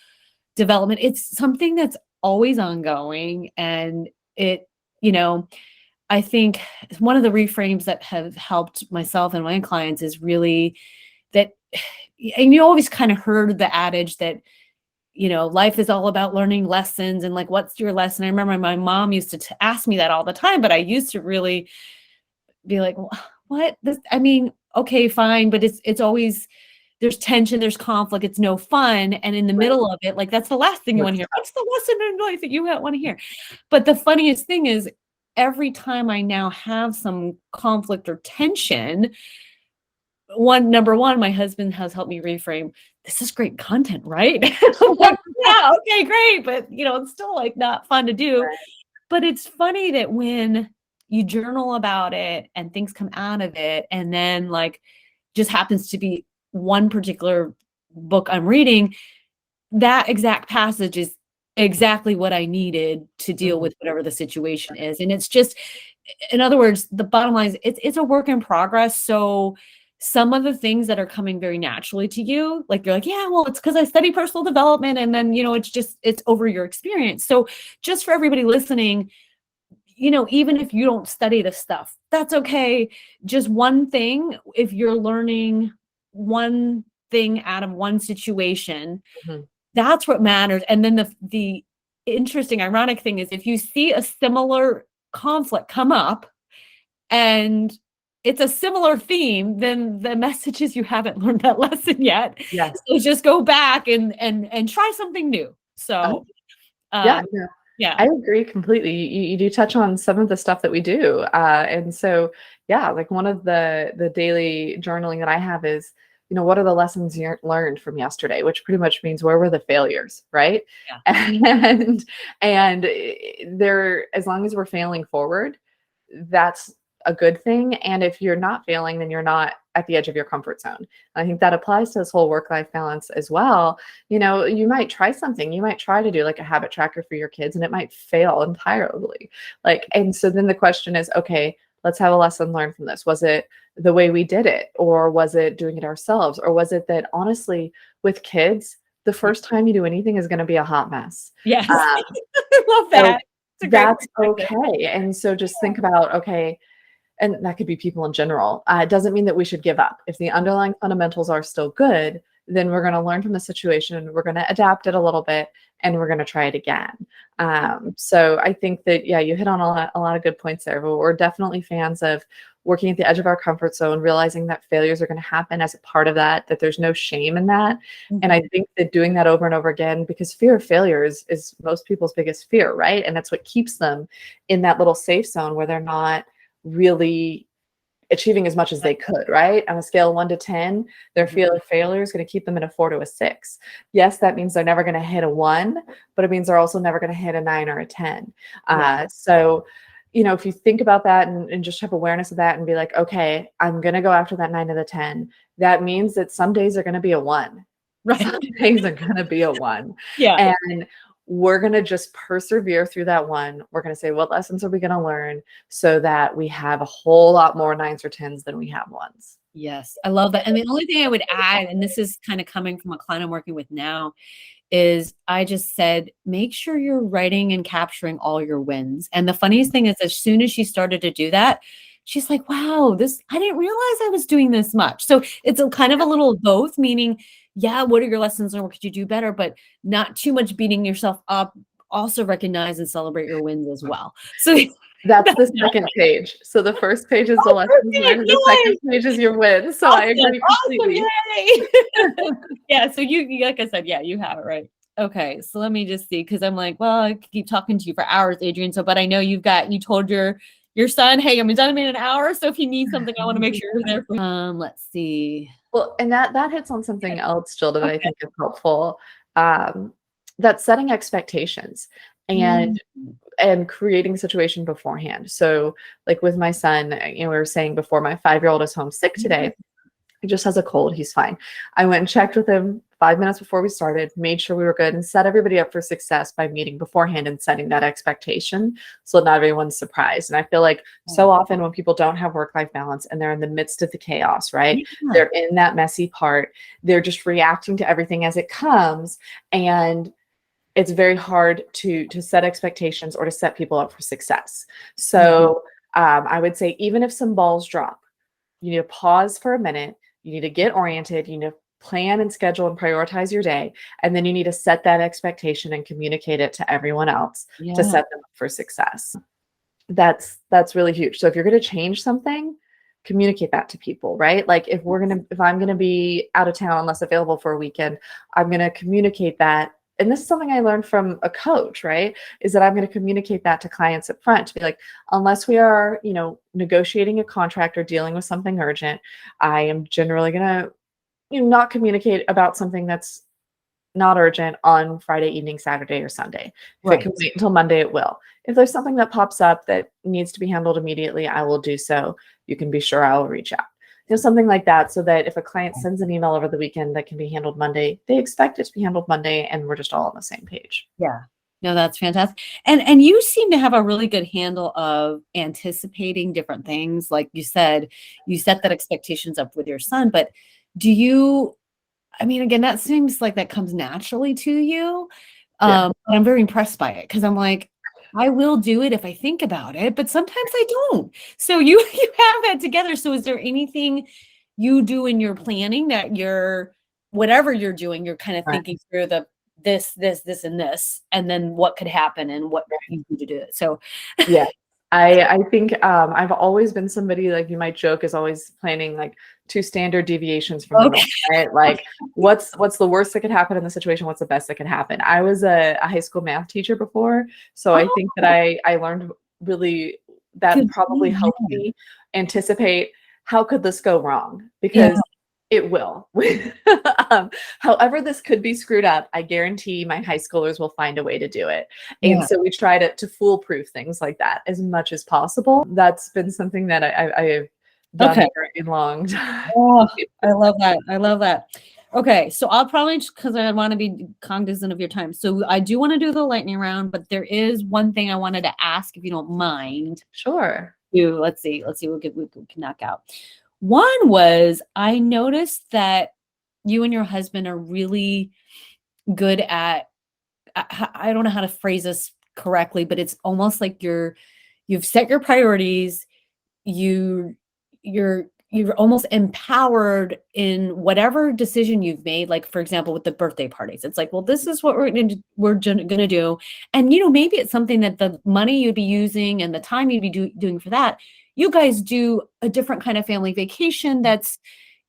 development. It's something that's always ongoing, and it, I think one of the reframes that have helped myself and my clients is really that, and you always kind of heard the adage that, life is all about learning lessons and like, what's your lesson? I remember my mom used to ask me that all the time, but I used to really be like, what? Okay, fine. But it's always, there's tension, there's conflict, it's no fun. And in the middle of it, like, that's the last thing you want to hear. What's the lesson in life that you want to hear? But the funniest thing is, every time I now have some conflict or tension, number one, my husband has helped me reframe, this is great content, right? I'm like, yeah, okay, great. But it's still like not fun to do. Right. But it's funny that when you journal about it and things come out of it, and then like just happens to be one particular book I'm reading, that exact passage is exactly what I needed to deal with whatever the situation is. And it's just, in other words, the bottom line is it's a work in progress. So some of the things that are coming very naturally to you, like you're like, yeah, well, it's because I study personal development. And then, it's over your experience. So just for everybody listening, even if you don't study this stuff, that's okay. Just one thing, if you're learning one thing out of one situation, that's what matters. And then the interesting, ironic thing is if you see a similar conflict come up and it's a similar theme, then the message is you haven't learned that lesson yet. Yes. So just go back and try something new. So yeah. I agree completely. You do touch on some of the stuff that we do. And so, yeah, like one of the daily journaling that I have is, what are the lessons you learned from yesterday, which pretty much means where were the failures, right? Yeah. And there, as long as we're failing forward, that's a good thing. And if you're not failing, then you're not at the edge of your comfort zone. I think that applies to this whole work-life balance as well. You might try something. You might try to do like a habit tracker for your kids, and it might fail entirely. And so then the question is, okay, let's have a lesson learned from this. Was it the way we did it, or was it doing it ourselves, or was it that honestly with kids, the first time you do anything is going to be a hot mess? Yes. I love that. So that's okay. And so just think about, okay, and that could be people in general. It doesn't mean that we should give up. If the underlying fundamentals are still good, then we're going to learn from the situation. We're going to adapt it a little bit, and we're going to try it again. So I think that, yeah, you hit on a lot of good points there. But we're definitely fans of working at the edge of our comfort zone, realizing that failures are going to happen as a part of that there's no shame in that. And I think that doing that over and over again, because fear of failure is most people's biggest fear, right? And that's what keeps them in that little safe zone where they're not really achieving as much as they could, right? On a scale of 1 to 10, their fear of failure is going to keep them in a 4 to a 6. Yes, that means they're never going to hit a 1, but it means they're also never going to hit a 9 or a 10. So if you think about that and just have awareness of that and be like, okay, I'm going to go after that 9 of the 10. That means that some days are going to be a 1. Right. Some days are going to be a 1. Yeah. And we're going to just persevere through that 1. We're going to say, what lessons are we going to learn so that we have a whole lot more 9s or 10s than we have 1s. Yes, I love that. And the only thing I would add, and this is kind of coming from a client I'm working with now, is I just said, make sure you're writing and capturing all your wins. And the funniest thing is, as soon as she started to do that, she's like, wow, I didn't realize I was doing this much. So it's a kind of a little of both, meaning, yeah, what are your lessons and what could you do better, but not too much beating yourself up. Also recognize and celebrate your wins as well. So that's the second page. So the first page is the lessons learned. The second page is your wins. So I agree completely. Yeah. So you, like I said, yeah, you have it right. Okay. So let me just see, because I'm like, well, I could keep talking to you for hours, Adrienne. So, but I know you told your son, hey, I'm done in an hour. So if you need something, I want to make sure you're there for let's see. Well, and that hits on something else, Jill, that I think is helpful. That's setting expectations and creating a situation beforehand. So like with my son, we were saying before, my 5-year-old is home sick today. He just has a cold. He's fine. I went and checked with him 5 minutes before we started, made sure we were good, and set everybody up for success by meeting beforehand and setting that expectation so not everyone's surprised. And I feel like so often when people don't have work-life balance and they're in the midst of the chaos, right? Yeah. They're in that messy part. They're just reacting to everything as it comes. And it's very hard to set expectations or to set people up for success. So I would say, even if some balls drop, you need to pause for a minute. You need to get oriented. You need to plan and schedule and prioritize your day. And then you need to set that expectation and communicate it to everyone else to set them up for success. That's really huge. So if you're going to change something, communicate that to people, right? Like if I'm going to be out of town, less available for a weekend, I'm going to communicate that. And this is something I learned from a coach, right? Is that I'm going to communicate that to clients up front to be like, unless we are, negotiating a contract or dealing with something urgent, I am generally going to, not communicate about something that's not urgent on Friday evening, Saturday, or Sunday. If it can wait until Monday, it will. If there's something that pops up that needs to be handled immediately, I will do so. You can be sure I will reach out. Something like that, so that if a client sends an email over the weekend that can be handled Monday, they expect it to be handled Monday, and we're just all on the same page. Yeah. No, that's fantastic. And you seem to have a really good handle of anticipating different things. Like you said, you set that expectations up with your son, but again, that seems like that comes naturally to you. But I'm very impressed by it, because I'm like, I will do it if I think about it, but sometimes I don't. So you have that together. So is there anything you do in your planning that whatever you're doing, you're kind of thinking through this, and this, and then what could happen and what you need to do it. So yeah. I think I've always been somebody, like you might joke, is always planning like 2 standard deviations from the norm, right? Like what's the worst that could happen in the situation? What's the best that could happen? I was a high school math teacher before. So I think that I learned really that probably helped me anticipate how could this go wrong, because it will. However, this could be screwed up, I guarantee my high schoolers will find a way to do it. And so we try to foolproof things like that as much as possible. That's been something that I've done for a long time. Oh, I love that. I love that. Okay, so I'll probably, because I want to be cognizant of your time. So I do want to do the lightning round, but there is one thing I wanted to ask, if you don't mind. Sure. Let's see what we can knock out. One was, I noticed that you and your husband are really good at, I don't know how to phrase this correctly, but it's almost like you've set your priorities. You're almost empowered in whatever decision you've made. Like, for example, with the birthday parties, it's like, well, this is what we're going to do. And, maybe it's something that the money you'd be using and the time you'd be doing for that, you guys do a different kind of family vacation that's,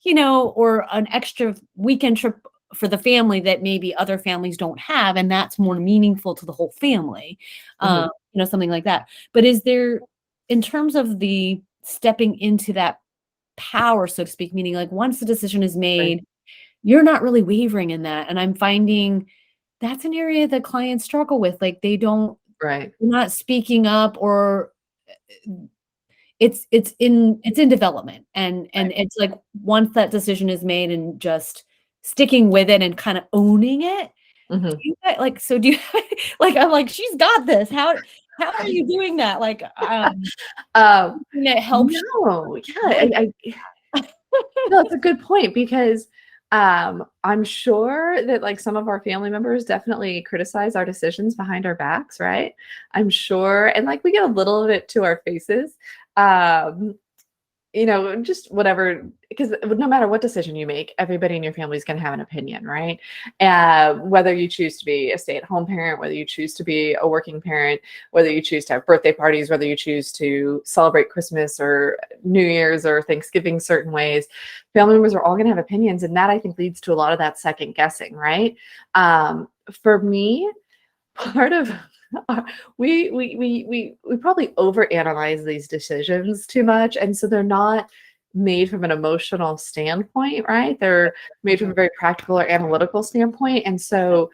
or an extra weekend trip for the family that maybe other families don't have. And that's more meaningful to the whole family, something like that. But is there, in terms of the stepping into that power, so to speak, meaning like once the decision is made, you're not really wavering in that. And I'm finding that's an area that clients struggle with. Like they're not speaking up, or it's in development, and Right. it's like once that decision is made and just sticking with it and kind of owning it. Do Mhm. you like, so do you like, I'm like, she's got this. How are you doing that? Like, Um, that helps no, yeah, you. no, it's a good point because I'm sure that like some of our family members definitely criticize our decisions behind our backs, right? I'm sure, and like we get a little of it to our faces. Um, just whatever, because no matter what decision you make, everybody in your family is going to have an opinion, right? Whether you choose to be a stay-at-home parent, whether you choose to be a working parent, whether you choose to have birthday parties, whether you choose to celebrate Christmas or New Year's or Thanksgiving certain ways, family members are all going to have opinions, and that I think leads to a lot of that second guessing, right? For me, part of we probably overanalyze these decisions too much, and so they're not made from an emotional standpoint, right? They're made from a very practical or analytical standpoint, and so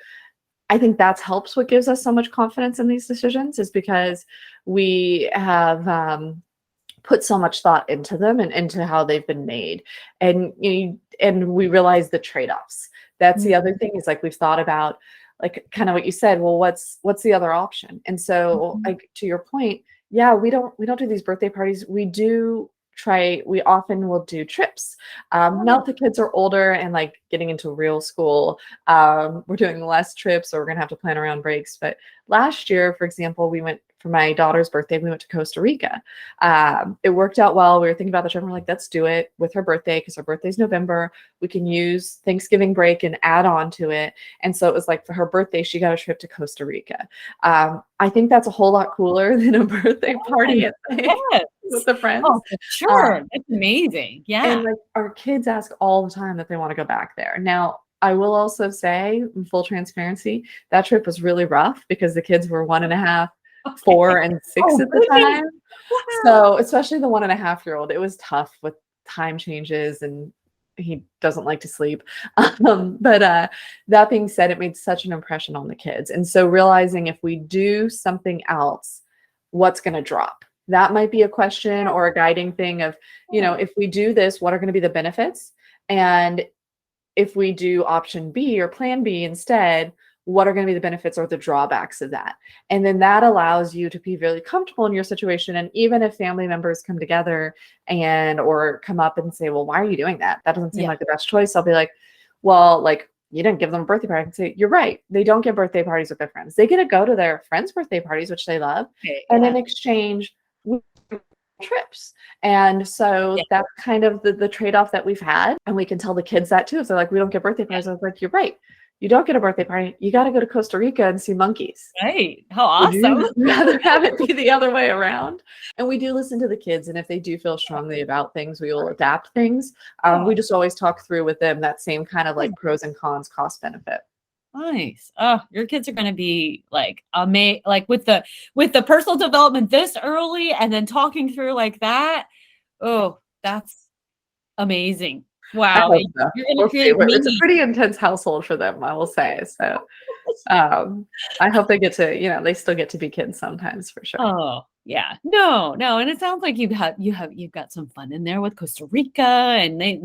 I think that's helps what gives us so much confidence in these decisions is because we have put so much thought into them and into how they've been made, and and we realize the trade-offs. That's the other thing is like we've thought about like kind of what you said, well, what's the other option? And so Mhm. like to your point, yeah, we don't do these birthday parties. We often will do trips. Now that the kids are older and like getting into real school, we're doing less trips, or we're gonna have to plan around breaks. But last year, for example, we went for my daughter's birthday, we went to Costa Rica. It worked out well. We were thinking about the trip. And we're like, let's do it with her birthday because her birthday's November. We can use Thanksgiving break and add on to it. And so it was like for her birthday, she got a trip to Costa Rica. I think that's a whole lot cooler than a birthday party with Yes. the friends. Oh, for Uh, sure. That's amazing. and Yeah. like our kids ask all the time that they want to go back there. Now, I will also say, in full transparency, that trip was really rough because the kids were 1.5, Okay. 4, and 6 Oh, at the goodness. time. Wow. So, especially the 1.5-year-old, it was tough with time changes and he doesn't like to sleep. But that being said, it made such an impression on the kids. And so realizing if we do something else, what's going to drop? That might be a question or a guiding thing of, Yeah. if we do this, what are going to be the benefits? And if we do option B or plan B instead, what are going to be the benefits or the drawbacks of that? And then that allows you to be really comfortable in your situation. And even if family members come together or come up and say, well, why are you doing that? That doesn't seem Yeah. like the best choice. I'll be like, well, like you didn't give them a birthday party. I can say, you're right. They don't get birthday parties with their friends. They get to go to their friends' birthday parties, which they love. Okay. And Yeah. in exchange, we trips. And Yeah. so that's kind of the trade-off that we've had. And we can tell the kids that too. If they're like, we don't get birthday Yeah. parties, I was like, you're right. You don't get a birthday party. You got to go to Costa Rica and see monkeys. Right. How Would awesome. you rather have it be the other way around? And we do listen to the kids. And if they do feel strongly about things, we will adapt things. Oh, We just always talk through with them that same kind of like pros and cons, cost benefit. nice. Oh, your kids are gonna be like amazing, like with the personal development this early and then talking through like that. Oh, that's amazing. I Wow. hope so. You're gonna We'll see. create It's a mini. pretty intense household for them, I will say. So I hope they get to, they still get to be kids sometimes for sure. Oh, yeah. No, no. And it sounds like you've got some fun in there with Costa Rica and they,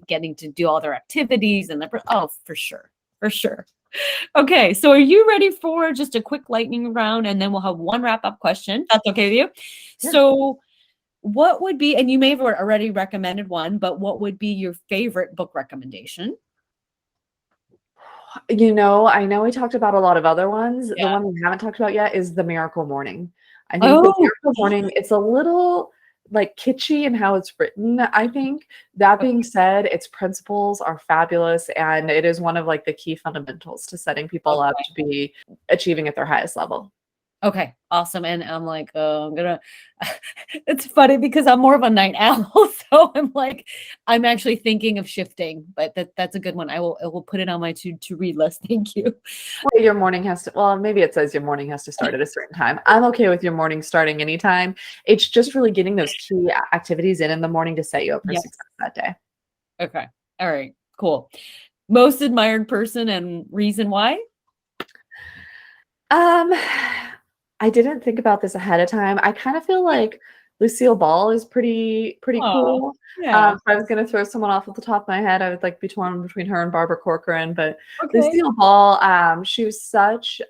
getting to do all their activities and oh, for sure. For sure. Okay, so are you ready for just a quick lightning round and then we'll have one wrap-up question? That's okay with you? Yeah. So what would be, and you may have already recommended one, but what would be your favorite book recommendation? I know we talked about a lot of other ones. The Yeah. one we haven't talked about yet is The Miracle Morning. I think The Oh, Miracle Morning, it's a little like kitschy in how it's written, I think. That being said, its principles are fabulous and it is one of like the key fundamentals to setting people up okay. to be achieving at their highest level. Okay, awesome. And I'm like, oh, it's funny because I'm more of a night owl. So I'm like, I'm actually thinking of shifting, but that's a good one. I will put it on my to read list. Thank you. Well, your morning has to, well, maybe it says your morning has to start at a certain time. I'm okay with your morning starting anytime. It's just really getting those key activities in the morning to set you up for Yes. success that day. Okay. All right. Cool. Most admired person and reason why? Um, I didn't think about this ahead of time. I kind of feel like Lucille Ball is pretty Oh, cool. yeah. If I was going to throw someone off at the top of my head, I would like be torn between her and Barbara Corcoran. But Okay. Lucille Ball, she was such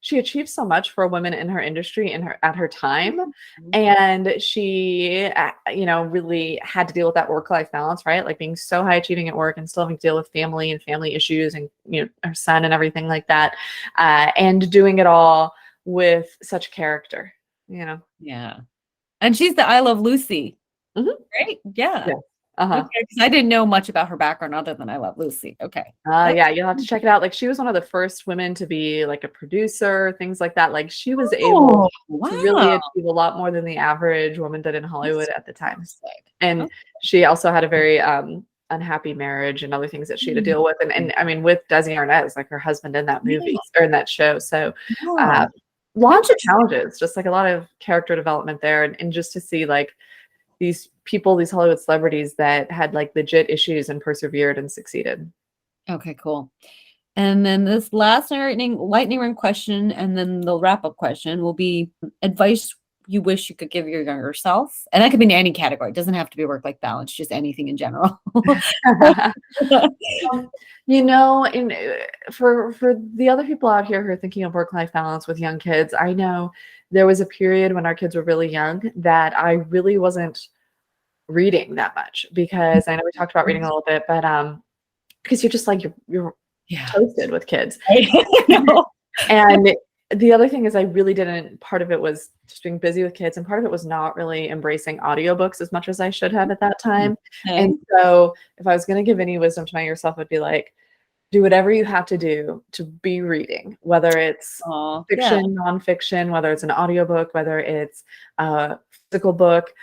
she achieved so much for women in her industry in her at her time, and she really had to deal with that work-life balance, right? Like being so high achieving at work and still having to deal with family and family issues and her son and everything like that, and doing it all with such character, you know. Yeah. And she's the I Love Lucy, Mhm. right? Yeah. Yeah. Uh-huh. Okay. Because I didn't know much about her background other than I Love Lucy. Okay. That's Yeah, you'll have to check it out. Like she was one of the first women to be like a producer, things like that. Like she was able oh, to really wow. achieve a lot more than the average woman did in Hollywood That's at the time. fantastic. And Okay. she also had a very unhappy marriage and other things that she had to deal with. And I mean, with Desi Arnaz, like her husband in that Yeah. movie or in that show. So Yeah. uh, lots of Interesting. challenges, just like a lot of character development there. And just to see like these people, these Hollywood celebrities that had like legit issues and persevered and succeeded. Okay, cool. And then this last lightning round question, and then the wrap up question will be advice you wish you could give your younger self. And that could be in any category. It doesn't have to be work life balance, just anything in general. Um, you know, for the other people out here who are thinking of work-life balance with young kids, I know there was a period when our kids were really young that I really wasn't reading that much because I know we talked about reading a little bit, but because you're just like you're Yeah. toasted with kids. I know. And the other thing is I really didn't part of it was just being busy with kids and part of it was not really embracing audiobooks as much as I should have at that time. Okay. And so if I was going to give any wisdom to my younger self, it would be like, do whatever you have to do to be reading, whether it's Oh, yeah. fiction, nonfiction, whether it's an audiobook, whether it's a physical book.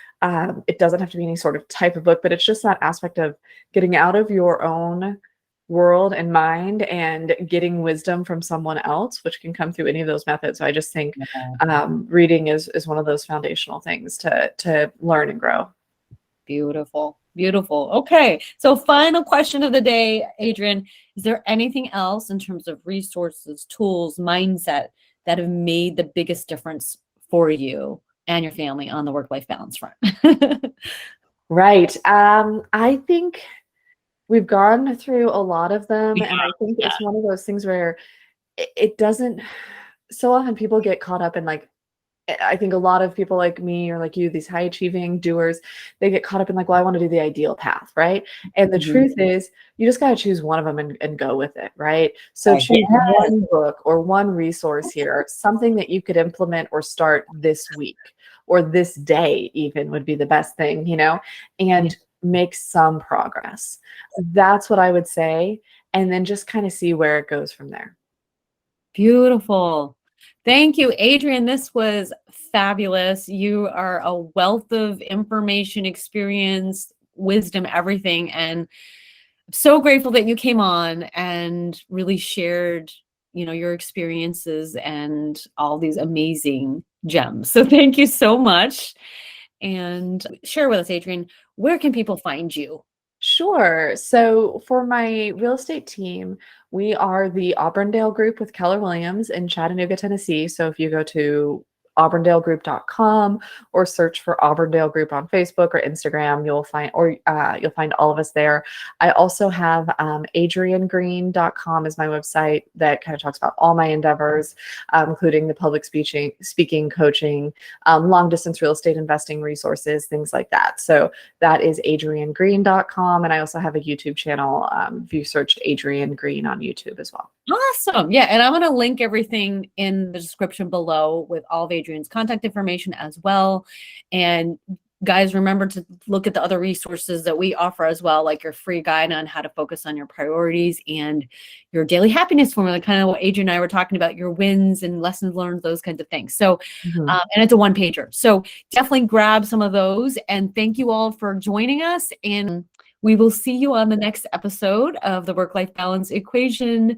It doesn't have to be any sort of type of book, but it's just that aspect of getting out of your own world and mind and getting wisdom from someone else, which can come through any of those methods. So I just think Yeah. reading is one of those foundational things to learn and grow. Beautiful. Beautiful. Okay. So, final question of the day, Adrienne, is there anything else in terms of resources, tools, mindset that have made the biggest difference for you and your family on the work-life balance front? Right. I think we've gone through a lot of them, Yeah. and I think Yeah. it's one of those things where it doesn't so often people get caught up in like I think a lot of people like me or like you, these high achieving doers, they get caught up in like, well, I want to do the ideal path, right? And the Mhm. truth is, you just got to choose one of them and go with it, right? So Right. choose one book or one resource here, something that you could implement or start this week or this day, even would be the best thing, Yeah. and make some progress. That's what I would say. And then just kind of see where it goes from there. Beautiful. Thank you, Adrienne. This was fabulous. You are a wealth of information, experience, wisdom, everything. And I'm so grateful that you came on and really shared, your experiences and all these amazing gems. So thank you so much. And share with us, Adrienne, where can people find you? Sure. So for my real estate team, we are the Auburndale Group with Keller Williams in Chattanooga, Tennessee. So if you go to auburndale.group.com or search for Auburndale Group on Facebook or Instagram, you'll find all of us there. I also have adriennegreen.com is my website that kind of talks about all my endeavors, including the public speaking, coaching, long distance real estate investing resources, things like that. So that is adriennegreen.com. And I also have a YouTube channel. If you searched Adrienne Green on YouTube as well. Awesome. Yeah. And I'm going to link everything in the description below with all of Adrienne's contact information as well. And guys, remember to look at the other resources that we offer as well, like your free guide on how to focus on your priorities and your daily happiness formula, kind of what Adrienne and I were talking about, your wins and lessons learned, those kinds of things. So, Mhm. and it's a one pager. So definitely grab some of those. And thank you all for joining us. And we will see you on the next episode of the Work-Life Balance Equation.